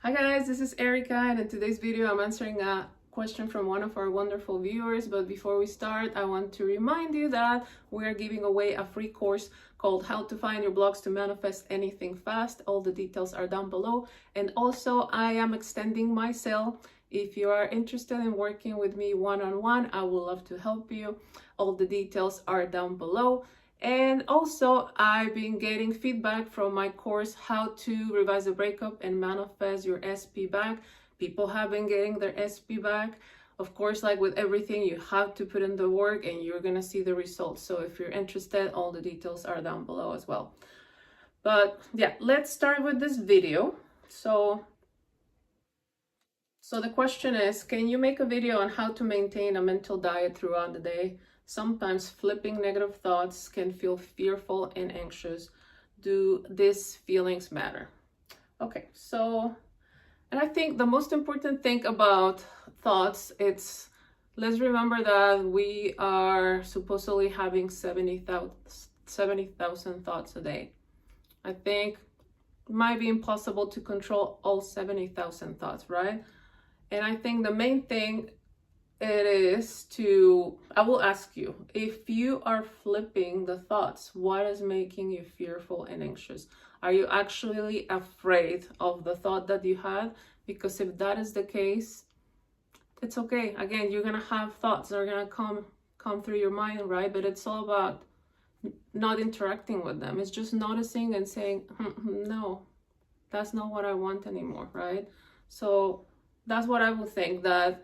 Hi guys, this is Erika, and in today's video I'm answering a question from one of our wonderful viewers. But before we start, I want to remind you that we're giving away a free course called How to Find Your Blocks to Manifest Anything Fast. All the details are down below. And also I am extending my sale. If you are interested in working with me one-on-one, I would love to help you. All the details are down below. And also, I've been getting feedback from my course, How to Revise a Breakup and Manifest Your SP Back. People have been getting their SP back. Of course, like with everything, you have to put in the work and you're going to see the results. So if you're interested, all the details are down below as well. But yeah, let's start with this video. So the question is, can you make a video on how to maintain a mental diet throughout the day? Sometimes flipping negative thoughts can feel fearful and anxious. Do these feelings matter? Okay, so, and I think the most important thing about thoughts, let's remember that we are supposedly having 70,000 thoughts a day. I think it might be impossible to control all 70,000 thoughts, right? And I think the main thing it is I will ask you, if you are flipping the thoughts, what is making you fearful and anxious? Are you actually afraid of the thought that you had? Because if that is the case, it's okay. Again, you're going to have thoughts that are going to come through your mind, right? But it's all about not interacting with them. It's just noticing and saying, no, that's not what I want anymore, right? So that's what I would think, that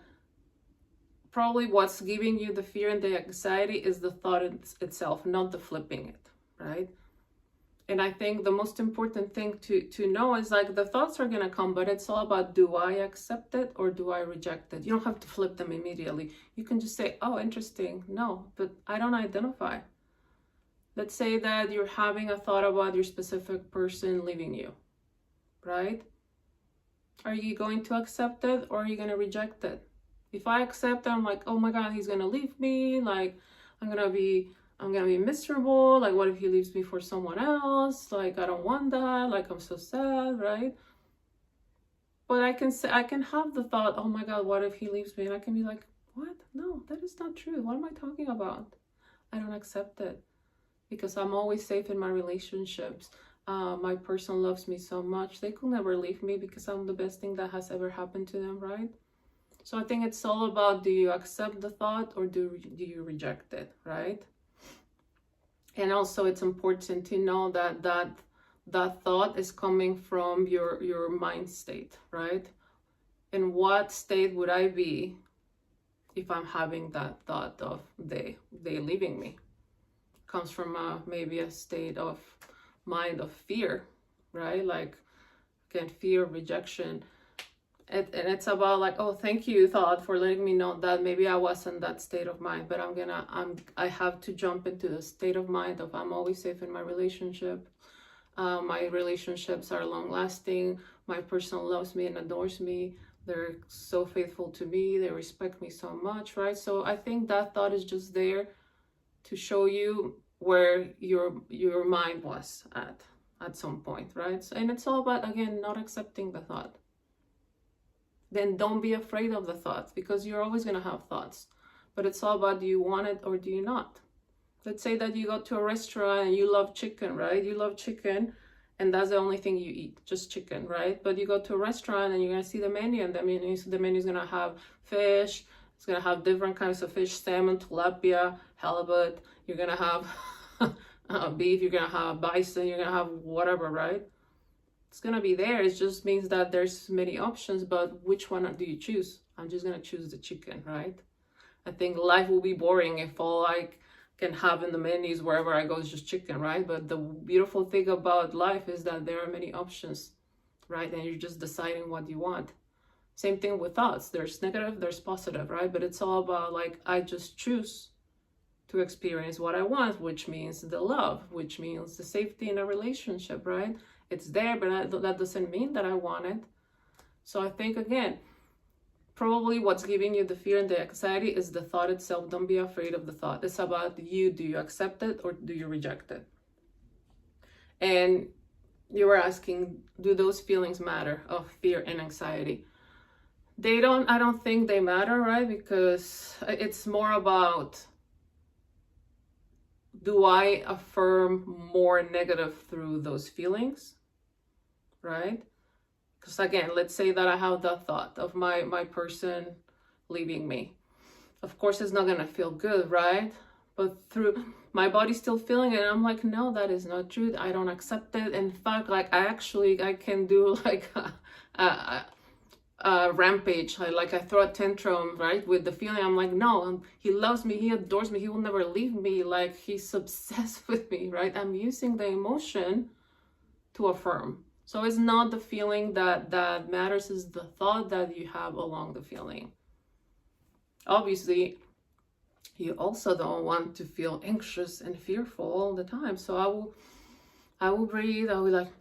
probably what's giving you the fear and the anxiety is the thought itself, not the flipping it, right? And I think the most important thing to know is, like, the thoughts are going to come, but it's all about, do I accept it or do I reject it? You don't have to flip them immediately. You can just say, oh, interesting. No, but I don't identify. Let's say that you're having a thought about your specific person leaving you, right? Are you going to accept it or are you going to reject it? If I accept it, I'm like, oh my God, he's gonna leave me. Like, I'm gonna be miserable. Like, what if he leaves me for someone else? Like, I don't want that. Like, I'm so sad, right? But I can have the thought, oh my God, what if he leaves me? And I can be like, what? No, that is not true. What am I talking about? I don't accept it because I'm always safe in my relationships. My person loves me so much. They could never leave me because I'm the best thing that has ever happened to them, right? So I think it's all about, do you accept the thought or do you reject it, right? And also it's important to know that that thought is coming from your mind state, right? In what state would I be if I'm having that thought of they leaving me? Comes from maybe a state of mind of fear, right? Like, again, fear of rejection. And it's about, like, oh, thank you, thought, for letting me know that maybe I was in that state of mind, but I have to jump into the state of mind of, I'm always safe in my relationship. My relationships are long lasting. My person loves me and adores me. They're so faithful to me. They respect me so much, right? So I think that thought is just there to show you where your mind was at some point, right? So, and it's all about, again, not accepting the thought. Then don't be afraid of the thoughts, because you're always going to have thoughts. But it's all about, do you want it or do you not? Let's say that you go to a restaurant and you love chicken, right? You love chicken and that's the only thing you eat, just chicken, right? But you go to a restaurant and you're going to see the menu, and the menu is going to have fish. It's going to have different kinds of fish, salmon, tilapia, halibut. You're going to have beef, you're going to have bison, you're going to have whatever, right? It's going to be there. It just means that there's many options, but which one do you choose? I'm just going to choose the chicken, right? I think life will be boring if all I can have in the menus wherever I go is just chicken, right? But the beautiful thing about life is that there are many options, right? And you're just deciding what you want. Same thing with thoughts. There's negative, there's positive, right? But it's all about, like, I just choose to experience what I want, which means the love, which means the safety in a relationship, right? It's there, but that doesn't mean that I want it. So I think, again, probably what's giving you the fear and the anxiety is the thought itself. Don't be afraid of the thought. It's about you. Do you accept it or do you reject it? And you were asking, do those feelings matter of fear and anxiety? They don't, I don't think they matter, right? Because it's more about, do I affirm more negative through those feelings, right? Because again, let's say that I have the thought of my person leaving me. Of course, it's not gonna feel good, right? But through my body's still feeling it, and I'm like, no, that is not true. I don't accept it. In fact, like I can do like a rampage. I throw a tantrum, right? With the feeling, I'm like, no, he loves me, he adores me, he will never leave me. Like he's obsessed with me, right? I'm using the emotion to affirm. So it's not the feeling that matters, is the thought that you have along the feeling. Obviously, you also don't want to feel anxious and fearful all the time. So I will breathe. I will like,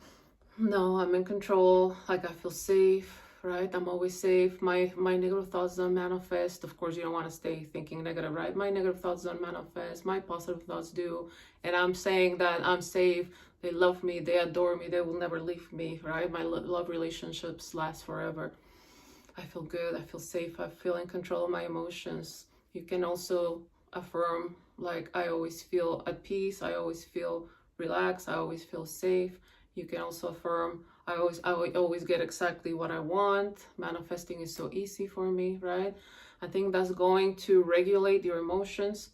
no, I'm in control. Like I feel safe, right? I'm always safe. My negative thoughts don't manifest. Of course, you don't want to stay thinking negative, right? My negative thoughts don't manifest. My positive thoughts do. And I'm saying that I'm safe. They love me. They adore me. They will never leave me, right? My love relationships last forever. I feel good. I feel safe. I feel in control of my emotions. You can also affirm, like, I always feel at peace. I always feel relaxed. I always feel safe. You can also affirm, I always get exactly what I want. Manifesting is so easy for me, right? I think that's going to regulate your emotions.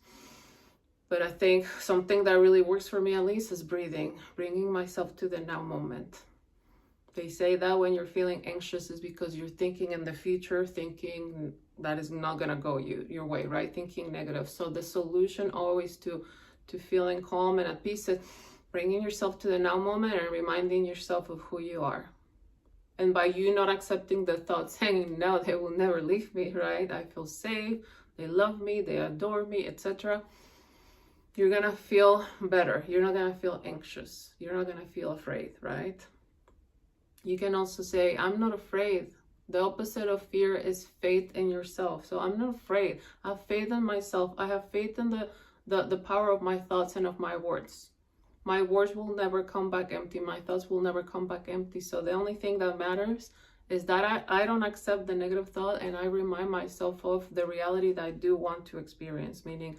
But I think something that really works for me, at least, is breathing, bringing myself to the now moment. They say that when you're feeling anxious is because you're thinking in the future, thinking that is not gonna go your way, right? Thinking negative. So the solution always to feeling calm and at peace is bringing yourself to the now moment and reminding yourself of who you are. And by you not accepting the thoughts, saying, no, they will never leave me, right? I feel safe, they love me, they adore me, etc. You're gonna feel better. You're not gonna feel anxious. You're not gonna feel afraid, right? You can also say, I'm not afraid. The opposite of fear is faith in yourself. So I'm not afraid. I have faith in myself. I have faith in the power of my thoughts and of my words. My words will never come back empty. My thoughts will never come back empty. So the only thing that matters is that I don't accept the negative thought, and I remind myself of the reality that I do want to experience, meaning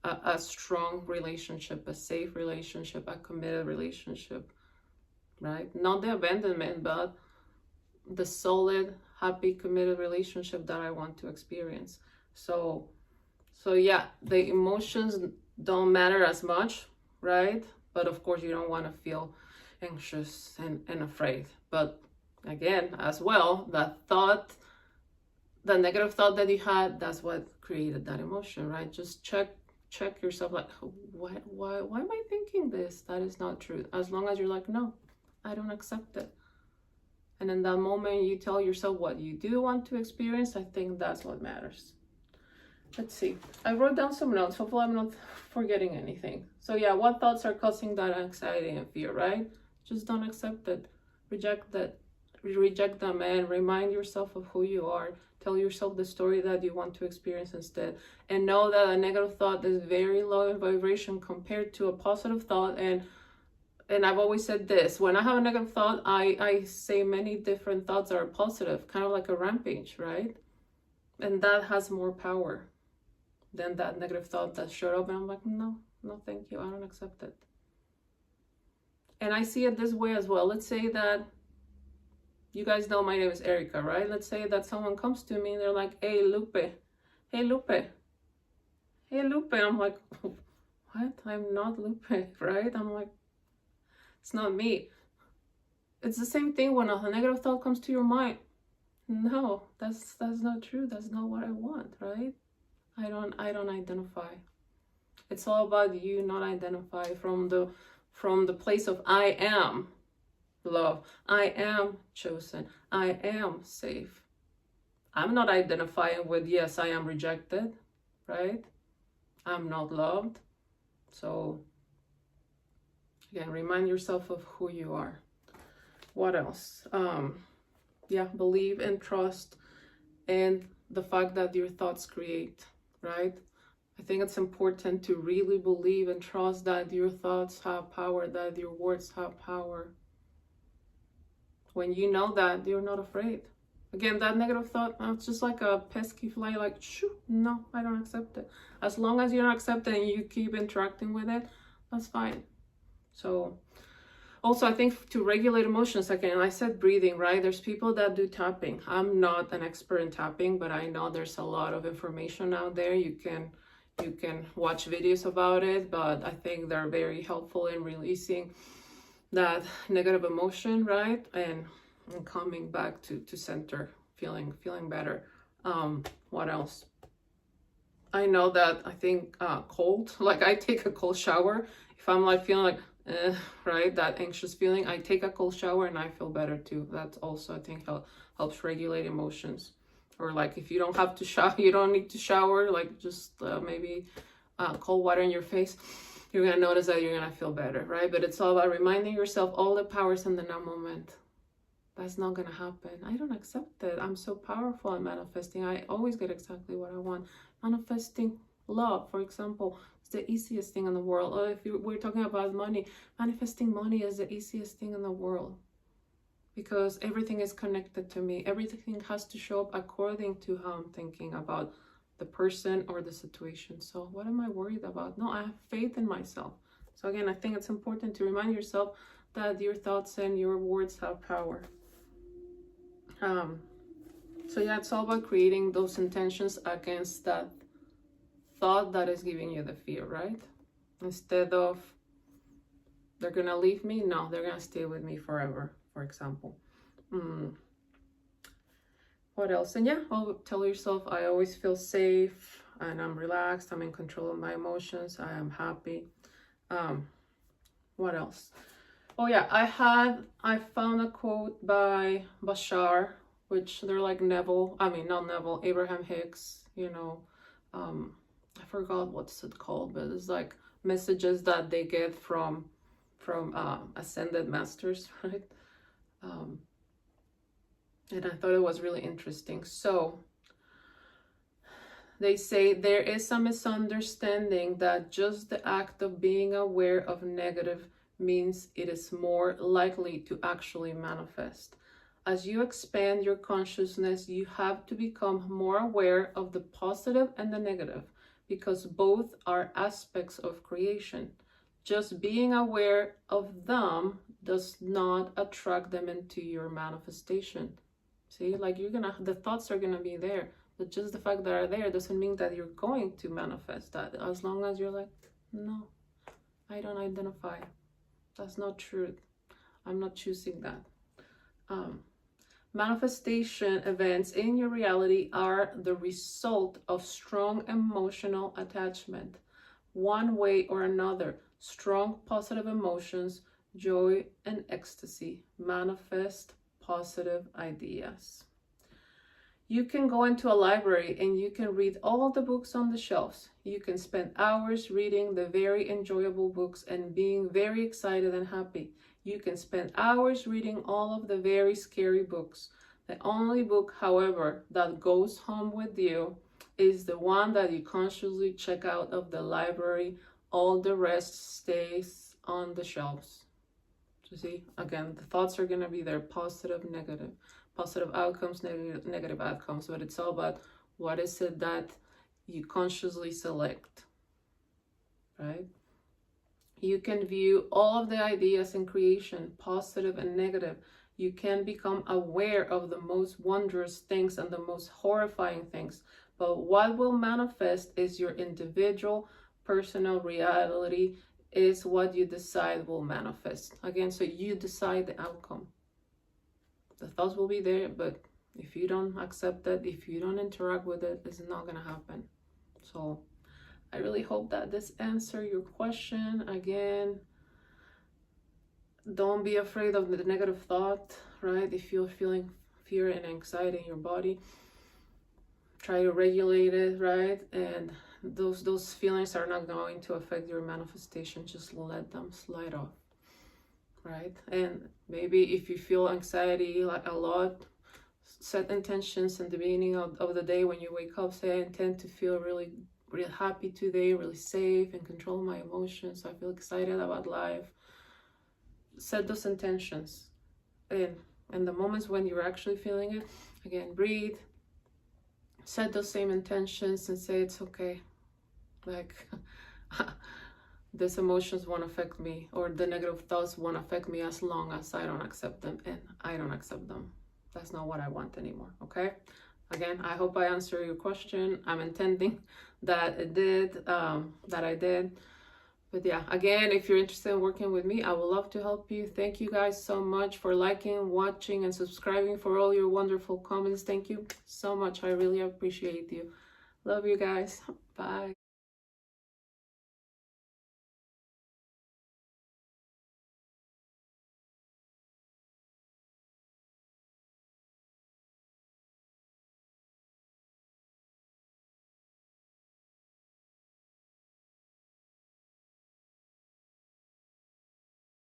a strong relationship, a safe relationship, a committed relationship, right? Not the abandonment, but the solid, happy, committed relationship that I want to experience. So yeah, the emotions don't matter as much, right? But of course, you don't want to feel anxious and afraid. But again, as well, that thought, the negative thought that you had, that's what created that emotion, right? Just check yourself, like, why am I thinking this? That is not true. As long as you're like, no, I don't accept it. And in that moment, you tell yourself what you do want to experience. I think that's what matters. Let's see. I wrote down some notes. Hopefully I'm not forgetting anything. So yeah, what thoughts are causing that anxiety and fear, right? Just don't accept it. Reject them and remind yourself of who you are. Tell yourself the story that you want to experience instead. And know that a negative thought is very low in vibration compared to a positive thought. And I've always said this, when I have a negative thought, I say many different thoughts that are positive, kind of like a rampage, right? And that has more power than that negative thought that showed up and I'm like, no, thank you, I don't accept it. And I see it this way as well. Let's say that, you guys know my name is Erika, right? Let's say that someone comes to me and they're like, hey Lupe. I'm like, what? I'm not Lupe, right? I'm like, it's not me. It's the same thing when a negative thought comes to your mind. No, that's not true. That's not what I want, right? I don't identify. It's all about you not identify from the place of I am love. I am chosen. I am safe. I'm not identifying with, yes, I am rejected, right? I'm not loved. So again, remind yourself of who you are. What else? Yeah, believe and trust in the fact that your thoughts create, right? I think it's important to really believe and trust that your thoughts have power, that your words have power. When you know that, you're not afraid. Again, that negative thought, it's just like a pesky fly, like, shoo, no, I don't accept it. As long as you don't accept it and you keep interacting with it, that's fine. So also, I think to regulate emotions, again, I said breathing, right? There's people that do tapping. I'm not an expert in tapping, but I know there's a lot of information out there. You can watch videos about it, but I think they're very helpful in releasing that negative emotion, right? And coming back to center, feeling better. What else? I know that I think cold, like I take a cold shower. If I'm like feeling like, right, that anxious feeling, I take a cold shower and I feel better too. That's also, I think, helps regulate emotions. Or like if you don't have to shower, you don't need to shower, like just maybe cold water in your face, you're gonna notice that you're gonna feel better, right? But it's all about reminding yourself all the powers in the now moment. That's not gonna happen. I don't accept it. I'm so powerful at manifesting. I always get exactly what I want. Manifesting love, for example, is the easiest thing in the world. Or if we're talking about money, manifesting money is the easiest thing in the world. Because everything is connected to me. Everything has to show up according to how I'm thinking about the person or the situation. So what am I worried about? No, I have faith in myself. So again, I think it's important to remind yourself that your thoughts and your words have power. So yeah, it's all about creating those intentions against that thought that is giving you the fear, right? Instead of, they're gonna leave me, no, they're gonna stay with me forever, for example. What else? And yeah, I'll tell yourself, I always feel safe and I'm relaxed, I'm in control of my emotions, I am happy. What else? Oh yeah, I found a quote by Bashar, which they're like not Neville, Abraham Hicks, you know, I forgot what's it called, but it's like messages that they get from ascended masters, right? And I thought it was really interesting. So they say there is a misunderstanding that just the act of being aware of negative means it is more likely to actually manifest. As you expand your consciousness, you have to become more aware of the positive and the negative, because both are aspects of creation. Just being aware of them does not attract them into your manifestation. See, like the thoughts are gonna be there, but just the fact that they're there doesn't mean that you're going to manifest that. As long as you're like, no, I don't identify. That's not true. I'm not choosing that. Manifestation events in your reality are the result of strong emotional attachment. One way or another, strong positive emotions, joy and ecstasy manifest positive ideas. You can go into a library and you can read all the books on the shelves. You can spend hours reading the very enjoyable books and being very excited and happy. You can spend hours reading all of the very scary books. The only book, however, that goes home with you is the one that you consciously check out of the library. All the rest stays on the shelves. So see, again, the thoughts are going to be there, positive, negative. Positive outcomes, negative outcomes, but it's all about what is it that you consciously select, right? You can view all of the ideas in creation, positive and negative. You can become aware of the most wondrous things and the most horrifying things, but what will manifest is your individual personal reality, is what you decide will manifest. Again, so you decide the outcome. The thoughts will be there, but if you don't accept it, if you don't interact with it, it's not going to happen. So I really hope that this answered your question. Again, don't be afraid of the negative thought, right? If you're feeling fear and anxiety in your body, try to regulate it, right? And those feelings are not going to affect your manifestation. Just let them slide off, right? And maybe if you feel anxiety like a lot, set intentions in the beginning of the day when you wake up. Say, I intend to feel really happy today, really safe and control my emotions. I feel excited about life. Set those intentions. And And the moments when you're actually feeling it, again, breathe, set those same intentions and say it's okay. Like, these emotions won't affect me, or the negative thoughts won't affect me as long as I don't accept them, and I don't accept them. That's not what I want anymore, okay? Again, I hope I answered your question. I'm intending that it did, that I did. But yeah, again, if you're interested in working with me, I would love to help you. Thank you guys so much for liking, watching, and subscribing, for all your wonderful comments. Thank you so much. I really appreciate you. Love you guys. Bye.